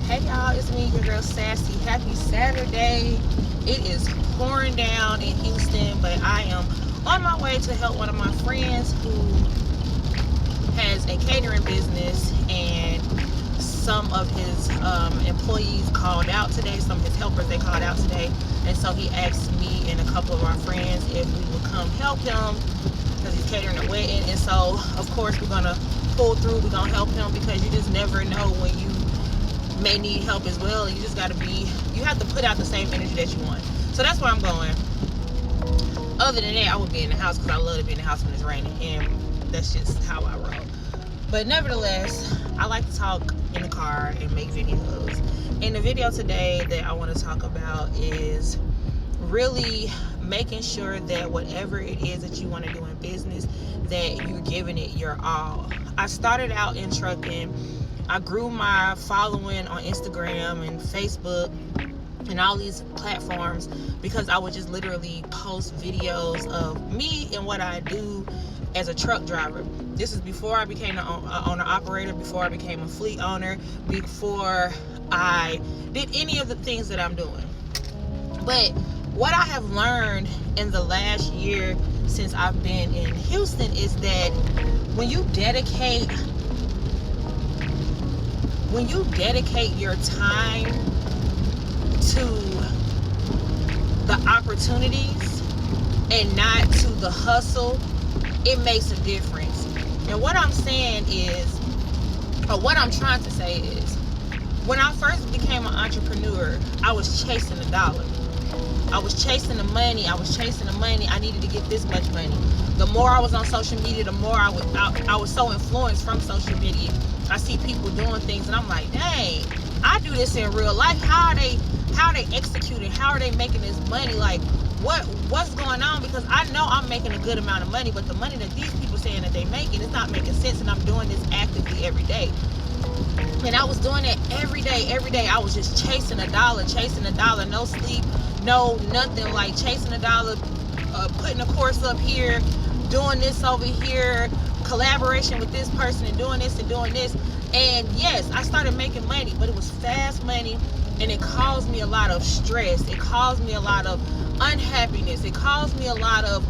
Hey y'all, it's me, your girl Sassy. Happy Saturday. It is pouring down in Houston, but I am on my way to help one of my friends who has a catering business, and some of his employees called out today. Some of his helpers, they called out today, and so he asked me and a couple of our friends if we would come help him because he's catering a wedding. And so of course we're gonna pull through, we're gonna help him, because you just never know when you may need help as well. You just you have to put out the same energy that you want. So that's where I'm going. Other than that, I would be in the house because I love to be in the house when it's raining, and that's just how I roll. But nevertheless, I like to talk in the car and make videos. And the video today that I want to talk about is really making sure that whatever it is that you want to do in business, that you're giving it your all. I started out in trucking. I grew my following on Instagram and Facebook and all these platforms because I would just literally post videos of me and what I do as a truck driver. This is before I became an owner-operator, before I became a fleet owner, before I did any of the things that I'm doing. But what I have learned in the last year since I've been in Houston is that when you dedicate your time to the opportunities and not to the hustle, it makes a difference. And what I'm saying is, or what I'm trying to say is, when I first became an entrepreneur, I was chasing the dollar. I was chasing the money. I needed to get this much money. The more I was on social media, the more I was so influenced from social media. I see people doing things and I'm like, dang, I do this in real life. How are they executing? How are they making this money? Like, what's going on? Because I know I'm making a good amount of money, but the money that these people saying that they making, it's not making sense, and I'm doing this actively every day. And I was doing it every day. I was just chasing a dollar, no sleep, no nothing, like chasing a dollar, putting a course up here, doing this over here, collaboration with this person, and doing this and doing this. And yes, I started making money, but it was fast money, and it caused me a lot of stress. It caused me a lot of unhappiness. It caused me a lot of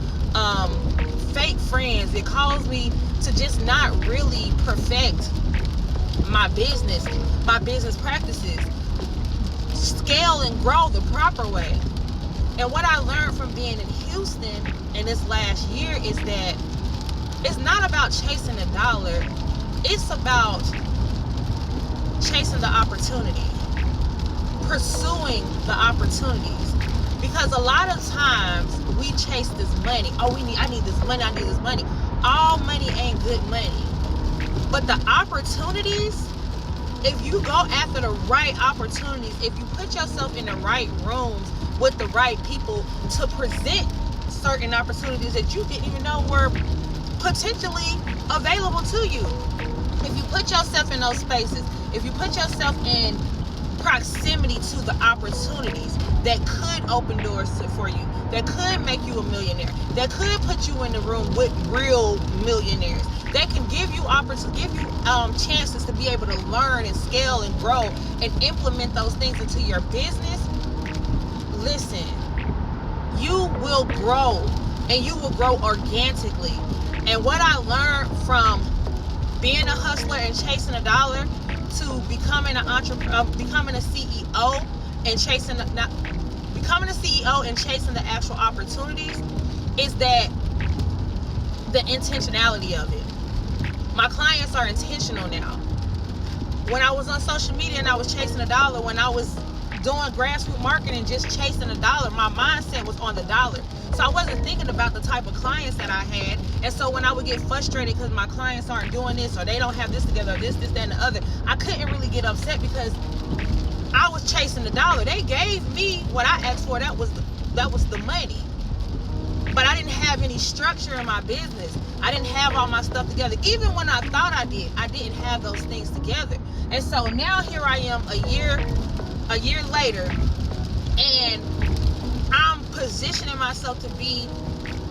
fake friends. It caused me to just not really perfect my business practices, scale and grow the proper way. And what I learned from being in Houston in this last year is that it's not about chasing a dollar. It's about chasing the opportunity, pursuing the opportunities. Because a lot of times we chase this money. I need this money. All money ain't good money. But the opportunities, if you go after the right opportunities, if you put yourself in the right rooms with the right people to present certain opportunities that you didn't even know were potentially available to you. If you put yourself in those spaces, if you put yourself in proximity to the opportunities that could open doors for you, that could make you a millionaire, that could put you in the room with real millionaires, that can give you chances to be able to learn and scale and grow and implement those things into your business. Listen, you will grow, and you will grow organically. And what I learned from being a hustler and chasing a dollar to becoming an entrepreneur, becoming a CEO and chasing the actual opportunities is that the intentionality of it. My clients are intentional now. When I was on social media and I was chasing a dollar, when I was doing grassroots marketing, just chasing a dollar, my mindset was on the dollar. So I wasn't thinking about the type of clients that I had. And so when I would get frustrated because my clients aren't doing this, or they don't have this together, or this, that, and the other, I couldn't really get upset because I was chasing the dollar. They gave me what I asked for. That was the money. But I didn't have any structure in my business. I didn't have all my stuff together. Even when I thought I did, I didn't have those things together. And so now here I am a year later, and I'm positioning myself to be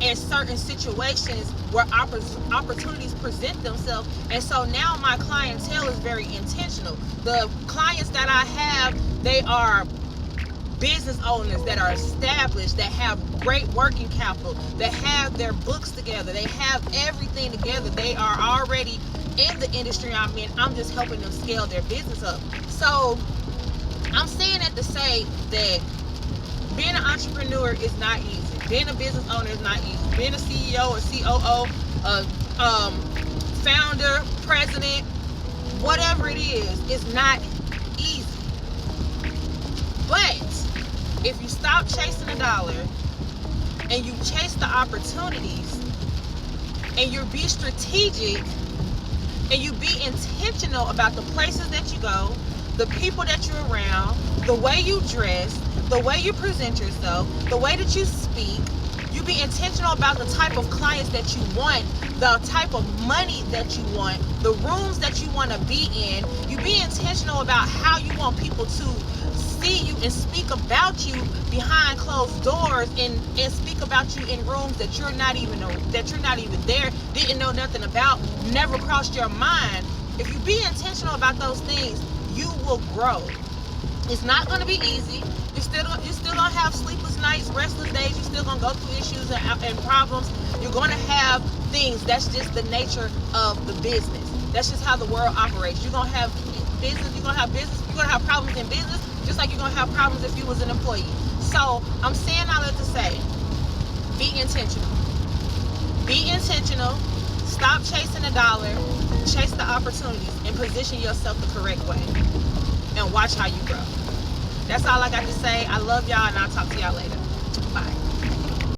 in certain situations where opportunities present themselves. And so now my clientele is very intentional. The clients that I have, they are business owners that are established, that have great working capital, that have their books together, they have everything together. They are already in the industry I'm in. I'm just helping them scale their business up. So I'm saying that to say that being an entrepreneur is not easy. Being a business owner is not easy. Being a CEO or COO, founder, president, whatever it is not easy. But if you stop chasing the dollar and you chase the opportunities and you be strategic and you be intentional about the places that you go, the people that you're around, the way you dress, the way you present yourself, the way that you speak, you be intentional about the type of clients that you want, the type of money that you want, the rooms that you want to be in. You be intentional about how you want people to see you and speak about you behind closed doors, and speak about you in rooms that you're not even there, didn't know nothing about, never crossed your mind. If you be intentional about those things, you will grow. It's not going to be easy. You're still gonna have sleepless nights, restless days. You're still gonna go through issues and problems. You're gonna have things. That's just the nature of the business. That's just how the world operates. You're gonna have business. You're gonna have problems in business, just like you're gonna have problems if you was an employee. So I'm saying all that to say, be intentional. Be intentional. Stop chasing the dollar. Chase the opportunities and position yourself the correct way. And watch how you grow. That's all I got to say. I love y'all, and I'll talk to y'all later. Bye.